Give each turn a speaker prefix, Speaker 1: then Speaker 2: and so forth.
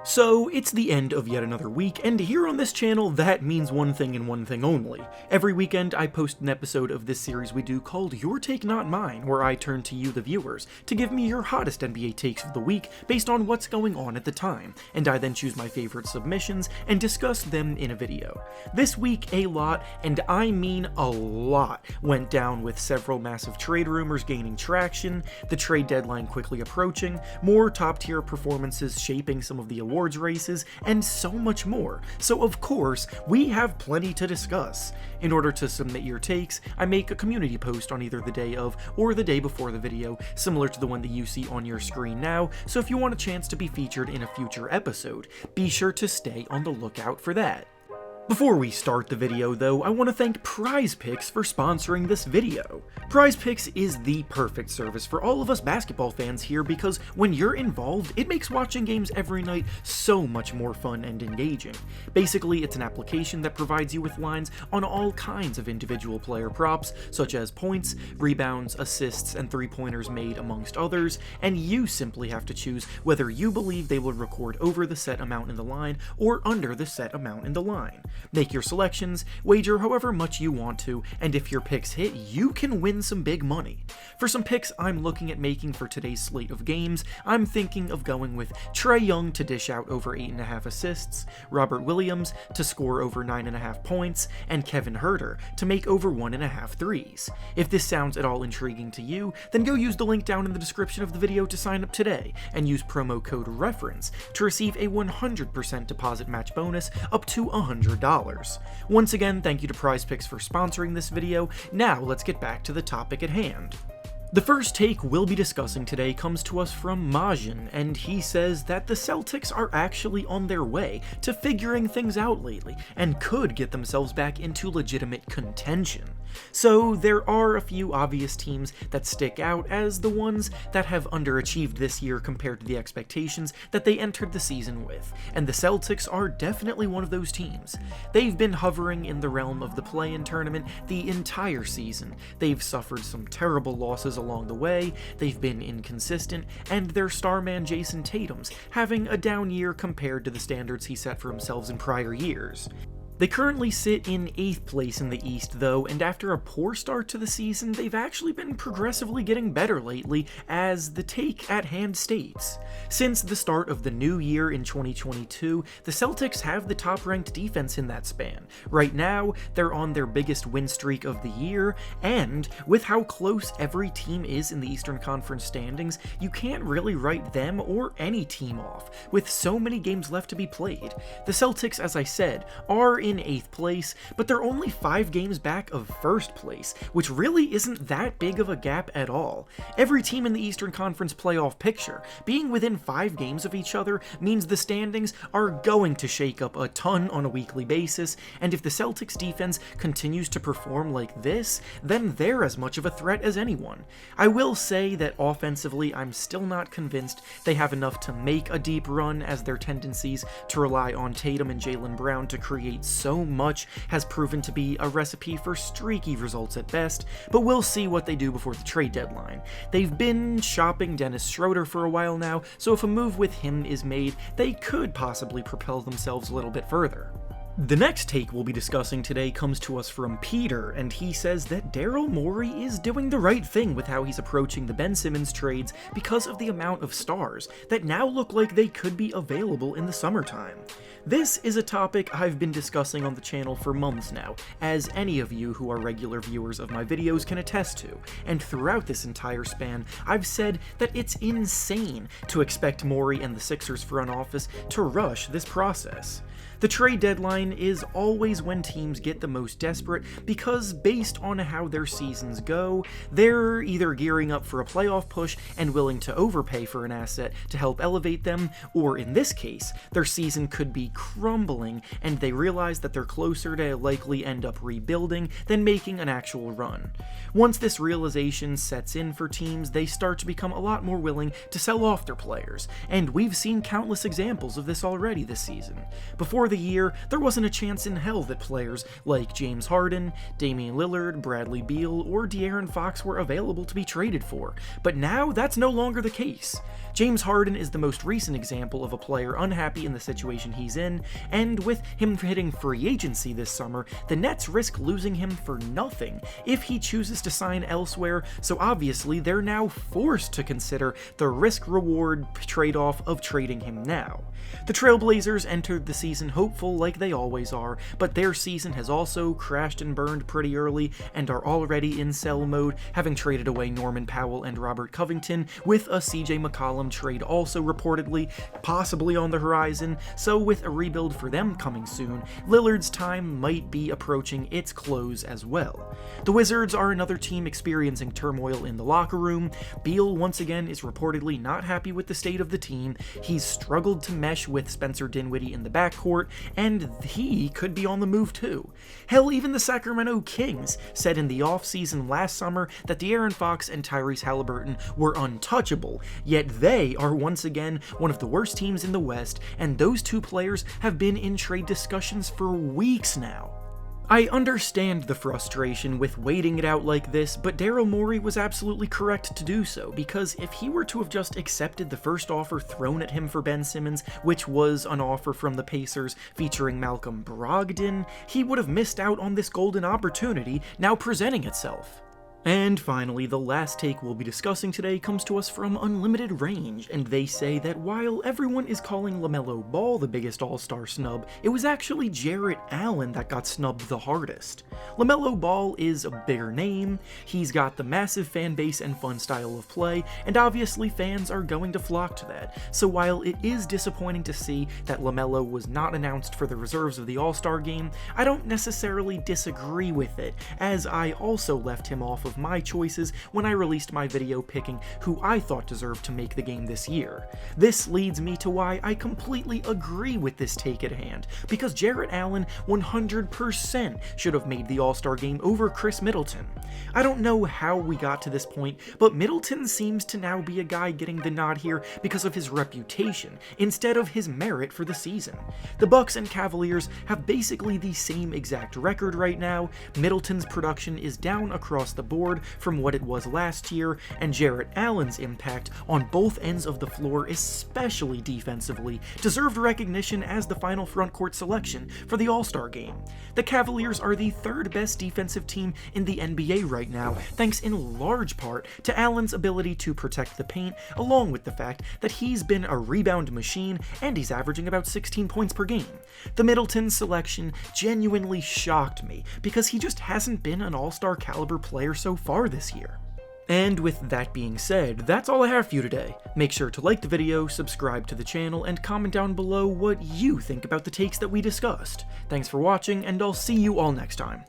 Speaker 1: So, it's the end of yet another week, and here on this channel, that means one thing and one thing only. Every weekend, I post an episode of this series we do called Your Take Not Mine, where I turn to you, the viewers, to give me your hottest NBA takes of the week based on what's going on at the time, and I then choose my favorite submissions and discuss them in a video. This week, a lot, and I mean a lot, went down with several massive trade rumors gaining traction, the trade deadline quickly approaching, more top-tier performances shaping some of the awards races, and so much more. So of course, we have plenty to discuss. In order to submit your takes, I make a community post on either the day of or the day before the video, similar to the one that you see on your screen now, so if you want a chance to be featured in a future episode, be sure to stay on the lookout for that. Before we start the video though, I want to thank PrizePicks for sponsoring this video. PrizePicks is the perfect service for all of us basketball fans here because when you're involved, it makes watching games every night so much more fun and engaging. Basically, it's an application that provides you with lines on all kinds of individual player props, such as points, rebounds, assists, and three-pointers made amongst others, and you simply have to choose whether you believe they will record over the set amount in the line or under the set amount in the line. Make your selections, wager however much you want to, and if your picks hit, you can win some big money. For some picks I'm looking at making for today's slate of games, I'm thinking of going with Trae Young to dish out over 8.5 assists, Robert Williams to score over 9.5 points, and Kevin Huerter to make over 1.5 threes. If this sounds at all intriguing to you, then go use the link down in the description of the video to sign up today, and use promo code REFERENCE to receive a 100% deposit match bonus up to $100. Once again, thank you to PrizePicks for sponsoring this video. Now let's get back to the topic at hand. The first take we'll be discussing today comes to us from Majin, and he says that the Celtics are actually on their way to figuring things out lately, and could get themselves back into legitimate contention. So there are a few obvious teams that stick out as the ones that have underachieved this year compared to the expectations that they entered the season with, and the Celtics are definitely one of those teams. They've been hovering in the realm of the play-in tournament the entire season. They've suffered some terrible losses along the way, they've been inconsistent, and their star man Jason Tatum's having a down year compared to the standards he set for himself in prior years. They currently sit in 8th place in the East though, and after a poor start to the season, they've actually been progressively getting better lately, as the take at hand states. Since the start of the new year in 2022, the Celtics have the top-ranked defense in that span. Right now, they're on their biggest win streak of the year, and with how close every team is in the Eastern Conference standings, you can't really write them or any team off, with so many games left to be played. The Celtics, as I said, are in 8th place, but they're only 5 games back of 1st place, which really isn't that big of a gap at all. Every team in the Eastern Conference playoff picture being within 5 games of each other means the standings are going to shake up a ton on a weekly basis, and if the Celtics defense continues to perform like this, then they're as much of a threat as anyone. I will say that offensively, I'm still not convinced they have enough to make a deep run, as their tendencies to rely on Tatum and Jaylen Brown to create so much has proven to be a recipe for streaky results at best, but we'll see what they do before the trade deadline. They've been shopping Dennis Schroeder for a while now, so if a move with him is made, they could possibly propel themselves a little bit further. The next take we'll be discussing today comes to us from Peter, and he says that Daryl Morey is doing the right thing with how he's approaching the Ben Simmons trades because of the amount of stars that now look like they could be available in the summertime. This is a topic I've been discussing on the channel for months now, as any of you who are regular viewers of my videos can attest to, and throughout this entire span, I've said that it's insane to expect Morey and the Sixers front office to rush this process. The trade deadline is always when teams get the most desperate because based on how their seasons go, they're either gearing up for a playoff push and willing to overpay for an asset to help elevate them, or in this case, their season could be crumbling and they realize that they're closer to likely end up rebuilding than making an actual run. Once this realization sets in for teams, they start to become a lot more willing to sell off their players, and we've seen countless examples of this already this season. Before the the year, there wasn't a chance in hell that players like James Harden, Damian Lillard, Bradley Beal, or De'Aaron Fox were available to be traded for, but now that's no longer the case. James Harden is the most recent example of a player unhappy in the situation he's in, and with him hitting free agency this summer, the Nets risk losing him for nothing if he chooses to sign elsewhere, so obviously they're now forced to consider the risk-reward trade-off of trading him now. The Trailblazers entered the season hopeful like they always are, but their season has also crashed and burned pretty early and are already in sell mode, having traded away Norman Powell and Robert Covington, with a CJ McCollum trade also reportedly possibly on the horizon, so with a rebuild for them coming soon, Lillard's time might be approaching its close as well. The Wizards are another team experiencing turmoil in the locker room. Beal once again is reportedly not happy with the state of the team. He's struggled to mesh with Spencer Dinwiddie in the backcourt, and he could be on the move too. Hell, even the Sacramento Kings said in the offseason last summer that De'Aaron Fox and Tyrese Halliburton were untouchable, yet they are once again one of the worst teams in the West, and those two players have been in trade discussions for weeks now. I understand the frustration with waiting it out like this, but Daryl Morey was absolutely correct to do so, because if he were to have just accepted the first offer thrown at him for Ben Simmons, which was an offer from the Pacers featuring Malcolm Brogdon, he would have missed out on this golden opportunity now presenting itself. And finally, the last take we'll be discussing today comes to us from Unlimited Range, and they say that while everyone is calling LaMelo Ball the biggest all-star snub, it was actually Jarrett Allen that got snubbed the hardest. LaMelo Ball is a bigger name, he's got the massive fan base and fun style of play, and obviously fans are going to flock to that, so while it is disappointing to see that LaMelo was not announced for the reserves of the All-Star game, I don't necessarily disagree with it, as I also left him off of my choices when I released my video picking who I thought deserved to make the game this year. This leads me to why I completely agree with this take at hand, because Jarrett Allen 100% should have made the All-Star game over Chris Middleton. I don't know how we got to this point, but Middleton seems to now be a guy getting the nod here because of his reputation, instead of his merit for the season. The Bucks and Cavaliers have basically the same exact record right now. Middleton's production is down across the board from what it was last year, and Jarrett Allen's impact on both ends of the floor, especially defensively, deserved recognition as the final frontcourt selection for the All-Star game. The Cavaliers are the third best defensive team in the NBA right now, thanks in large part to Allen's ability to protect the paint, along with the fact that he's been a rebound machine and he's averaging about 16 points per game. The Middleton selection genuinely shocked me, because he just hasn't been an all-star caliber player so far this year. And with that being said, that's all I have for you today. Make sure to like the video, subscribe to the channel, and comment down below what you think about the takes that we discussed. Thanks for watching, and I'll see you all next time.